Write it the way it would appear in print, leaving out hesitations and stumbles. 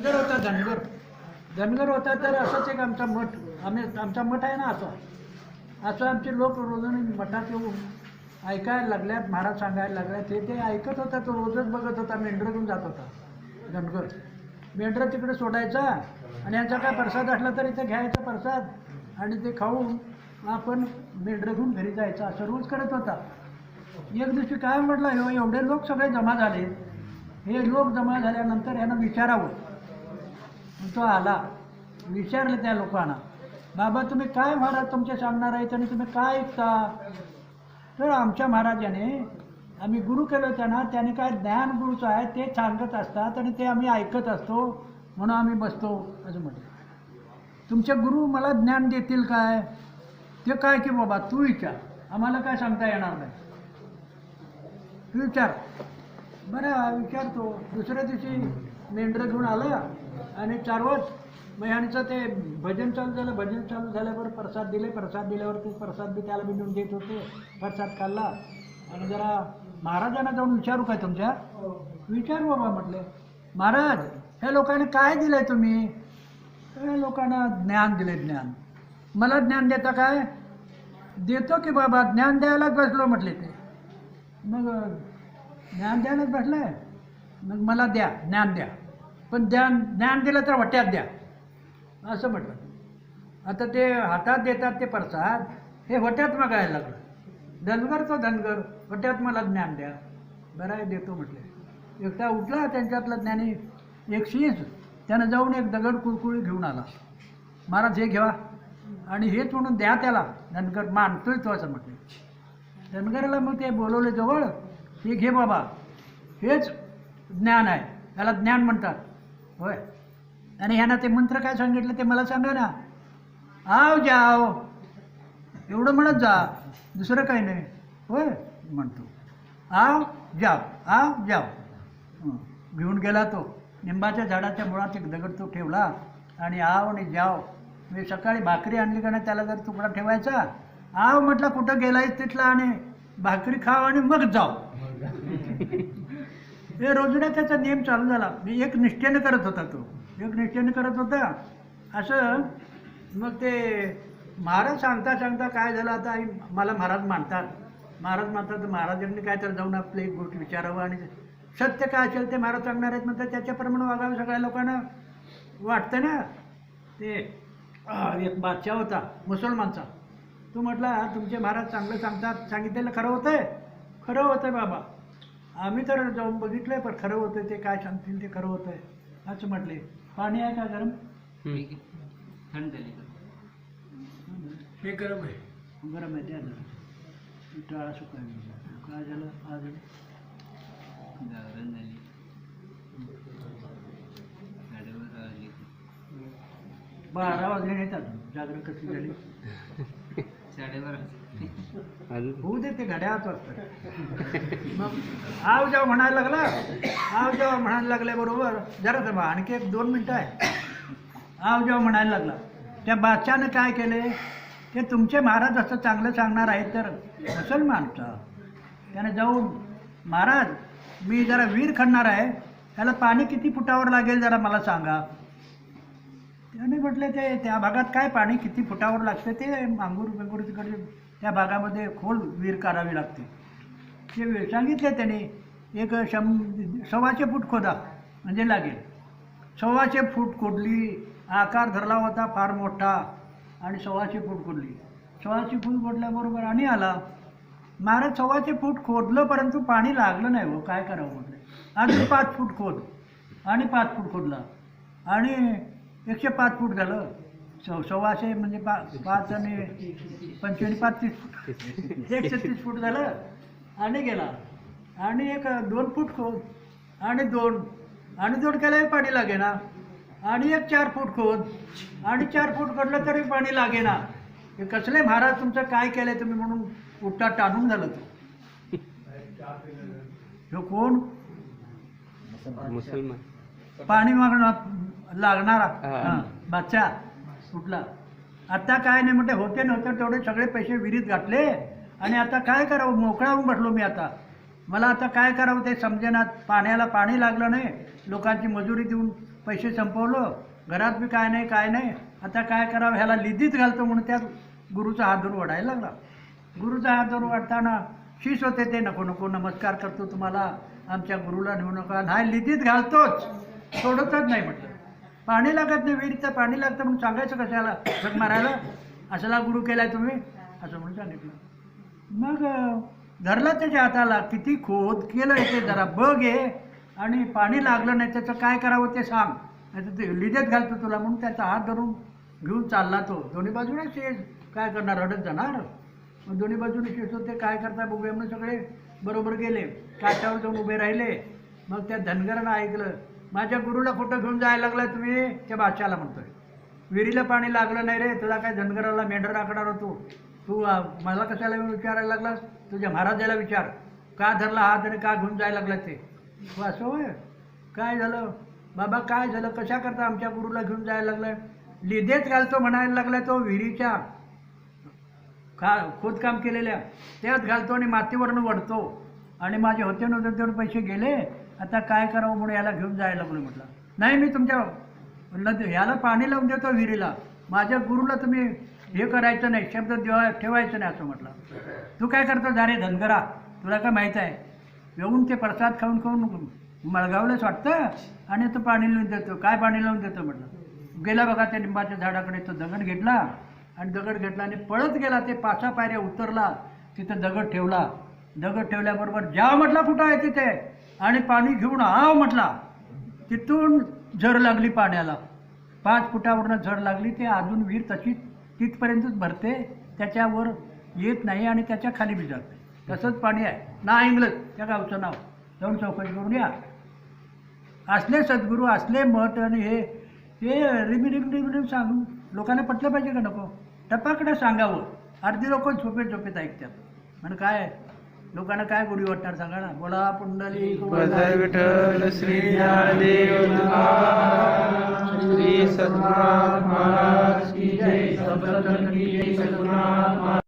धनगर होता धनगर. धनगर होता तर असंच एक आमचा मठ, आमचा मठ आहे ना असं आमचे लोक रोजाने मठात येऊन ऐकायला लागल्यात, महाराज सांगायला लागल्यात. ते ऐकत होता, तो रोजच बघत होता. मेंढरं घेऊन जात होता धनगर. मेंढरं तिकडे सोडायचा आणि यांचा काय प्रसाद असला तर इथे घ्यायचा प्रसाद आणि ते खाऊन आपण मेंढरं घेऊन घरी जायचं. असं रोज करत होता. एक दिवशी काय म्हटलं, एवढे लोक सगळे जमा झाले. हे लोक जमा झाल्यानंतर यांना विचारावं. तो आला, विचारलं त्या लोकांना, बाबा तुम्ही काय महाराज तुमचे सांगणार आहेत आणि तुम्ही काय ऐकता? तर आमच्या महाराजाने आम्ही गुरु केलं त्यांना, त्याने काय ज्ञान गुरुचं आहे ते सांगत असतात आणि ते आम्ही ऐकत असतो म्हणून आम्ही बसतो असं म्हटलं. तुमचे गुरु मला ज्ञान देतील काय? ते काय की बाबा तू विचार, आम्हाला काय सांगता येणार नाही, तू विचार. बरं विचारतो. दुसऱ्या दिवशी मेंढरं घेऊन आलं आणि चारवत मग ह्यांचं ते भजन चालू झालं. भजन चालू झाल्यावर प्रसाद दिले. प्रसाद दिल्यावर ते प्रसाद बी त्याला बी देऊन देत होते. प्रसाद खाल्ला आणि जरा महाराजांना जाऊन विचारू काय तुमच्या? विचारू बाबा म्हटले. महाराज ह्या लोकांनी काय दिलंय तुम्ही? ह्या लोकांना ज्ञान दिले. ज्ञान. मला ज्ञान देता काय? देतो की बाबा, ज्ञान द्यायलाच बसलो म्हटले ते. मग ज्ञान द्यायलाच बसलंय, मग मला द्या, ज्ञान द्या, पण ज्ञान दिलं तर वट्यात द्या असं म्हटलं. आता ते हातात देतात ते प्रसाद, हे वट्यात मागायला लागलं. धनगर तो धनगर, वट्यात मला ज्ञान द्या. बरं आहे देतो म्हटले. एकटा उठला त्यांच्यातला ज्ञानी एक शीज, त्यानं जाऊन एक दगड कुळकुळी घेऊन आला. महाराज हे घ्या आणि हेच म्हणून द्या त्याला. धनगर मानतोय तो असं म्हटले. धनगराला मग ते बोलवले जवळ, हे घे बाबा, हेच ज्ञान आहे, याला ज्ञान म्हणतात. होय. आणि ह्यानं ते मंत्र काय सांगितलं ते मला सांगा ना. आव जाव एवढं म्हणत जा, दुसरं काही नाही. होय म्हणतो. आव जाव, आव जाव. घेऊन गेला तो. निंबाच्या झाडाच्या मुळात एक दगड तो ठेवला आणि आव आणि जाव. मी सकाळी भाकरी आणली का नाही त्याला जर तुकडा ठेवायचा. आव म्हटलं कुठं गेलायस तिथला आणि भाकरी खाव आणि मग जाव. हे रोजने त्याचा नियम चालू झाला. मी एक निष्ठेने करत होता तो, एक निष्ठेने करत होता असं. मग ते महाराज सांगता सांगता काय झालं, आता मला महाराज मानतात. महाराज मानतात तर महाराजांनी काय तर जाऊन आपलं एक गोष्ट विचारावं आणि सत्य काय असेल ते महाराज सांगणार आहेत म्हणतात, त्याच्याप्रमाणे वागावं. सगळ्या लोकांना वाटतं ना. ते एक बादशाह होता मुसलमानचा. तो म्हटला तुमचे महाराज चांगलं सांगतात, सांगितलेलं खरं होतंय? खरं होतंय बाबा, आम्ही तर जाऊन बघितलंय पण खरं होतंय, ते काय सांगतील ते खरं होतंय असं म्हटले. पाणी आहे का गरम? थंड झाली हे गरम आहे. गरम आहे द्या जरा. टाळा सुकाय काय झालं आज? जागरण झाली. 12 वाजले नाहीत अजून. जागरण कसली झाली? 12:30 होऊ दे, ते घड्याळात वाजतं. मग आव जाव म्हणायला लागला. आव जाव म्हणायला लागल्याबरोबर जरा थांबा, आणखी 1-2 मिनटं आहे. आव जाव म्हणायला लागला. त्या बादशाहनं काय केले, ते तुमचे महाराज असं चांगलं सांगणार आहेत तर मुसलमानचा. त्याने जाऊन महाराज मी जरा विहीर खणणार आहे, त्याला पाणी किती फुटावर लागेल जरा मला सांगा. त्याने म्हटले ते त्या भागात काय पाणी किती फुटावर लागतं ते अंगूर बेंगूर तिकडे त्या भागामध्ये खोल विहीर काढावी लागते. ते सांगितले त्याने. एक 125 फूट खोदा म्हणजे लागेल. 125 फूट खोदली. आकार धरला होता फार मोठा आणि 125 फूट खोदली. 125 फूट खोदल्याबरोबर आणि आला. महाराज 125 फूट खोदलं परंतु पाणी लागलं नाही. हो काय करावं म्हटलं. अजून 5 फूट खोद आणि 5 फूट खोदला आणि 105 फूट झालं. 125 म्हणजे 5 आणि 25 35 फूट 130 फूट झालं आणि गेला. आणि एक 2 फूट खोद आणि 2 केल्याही पाणी लागेना आणि एक 4 फूट खोद आणि 4 फूट खोदलं तरी पाणी लागेना. हे कसले महाराज तुमचं काय केलंय तुम्ही म्हणून उठता टाणून झालं. तो ह्यो कोण? मुसलमान. पाणी मागणं लागणारा बादशाह उठला. आता काय नाही म्हणते, होते नव्हते तेवढे सगळे पैसे विहिरीत घातले आणि आता काय करावं, मोकळा होऊन बसलो मी. आता मला आता काय करावं ते समजेना. पाण्याला पाणी लागलं नाही, लोकांची मजुरी देऊन पैसे संपवलं, घरात बी काय नाही, आता काय करावं, ह्याला लिदीत घालतो म्हणून त्या गुरुचा हात धरून ओढायला लागला. गुरुचा हात धरून वाढताना शीस होते ते, नको नमस्कार करतो तुम्हाला, आमच्या गुरुला नेऊ नका, नाही लिदीत घालतोच, सोडतच नाही म्हटलं. पाणी लागत नाही, विहिरीचं पाणी लागतं म्हणून सांगायचं कशाला झग मारायला, असला गुरु केलाय तुम्ही असं म्हणून सांगितलं. मग धरला त्याच्या हाताला, किती खोद केलं ते जरा बघ आहे, आणि पाणी लागलं नाही त्याचं काय करावं ते सांग, नाही तर ते लिदेत घालतो तुला म्हणून त्याचा हात धरून घेऊन चालला तो. दोन्ही बाजूने शेज, काय करणार, रडत जाणार. मग दोन्ही बाजूने शेज होते, काय करता बघूया म्हणून सगळे बरोबर गेले, काठावर जाऊन उभे राहिले. मग त्या धनगरानं ऐकलं, माझ्या गुरुला कुठं घेऊन जायला लागला तुम्ही, त्या बादशाला म्हणतोय, विहिरीला पाणी लागलं नाही रे, तुला काय धनगराला मेंढर राखणार होतो तू, मला कशाला येऊन विचारायला लागलास, तुझ्या महाराजाला विचार, का धरला हात आणि का घेऊन जायला लागला ते. हो असं होय, काय झालं बाबा, काय झालं, कशा करता आमच्या गुरुला घेऊन जायला लागलाय, लिदेत घालतो म्हणायला लागला तो, विहिरीच्या खोदकाम केलेल्या त्यात घालतो आणि मातीवरनं वढतो, आणि माझे होते नव्हते तेवढे पैसे गेले, आता काय करावं म्हणून याला घेऊन जायला लागलो. म्हटलं नाही, मी तुमच्या ह्याला पाणी लावून देतो विहिरीला, माझ्या गुरुला तुम्ही हे करायचं नाही, शब्द ठेवायचं नाही असं म्हटलं. तू काय करतो जा रे धनगरा, तुला काय माहीत आहे, येऊन ते प्रसाद खाऊन मळगावलंच वाटतं, आणि तो पाणी लावून देतो, काय पाणी लावून देतो म्हटलं. गेला बघा त्या लिंबाच्या झाडाकडे, तो दगड घेतला आणि पळत गेला, ते 5 पायऱ्या उतरला, तिथं दगड ठेवल्याबरोबर जा म्हटला कुठं आहे तिथे, आणि पाणी घेऊन आव म्हटला. तिथून झड लागली पाण्याला, 5 फुटावरनं झड लागली, ते अजून विहीर तशीच तिथपर्यंतच भरते, त्याच्यावर येत नाही आणि त्याच्या खाली बी जाते, तसंच पाणी आहे ना. इंग्लज त्या गावचं नाव, जाऊन चौकशी करून या. असले सद्गुरू, असले मठ, आणि हे रिम सांगून लोकांना पटलं पाहिजे का नको, टपाकडे सांगावं. अर्धी लोक झोपेत ऐकतात, म्हणजे काय लोकांना काय गोडी वाटणार सांगा ना. बोला पुंडली विठ्ठल श्री ज्ञानदेव तुकाराम, श्री सद्गुरुनाथ महाराज की जय, सद्गुरुनाथ महाराज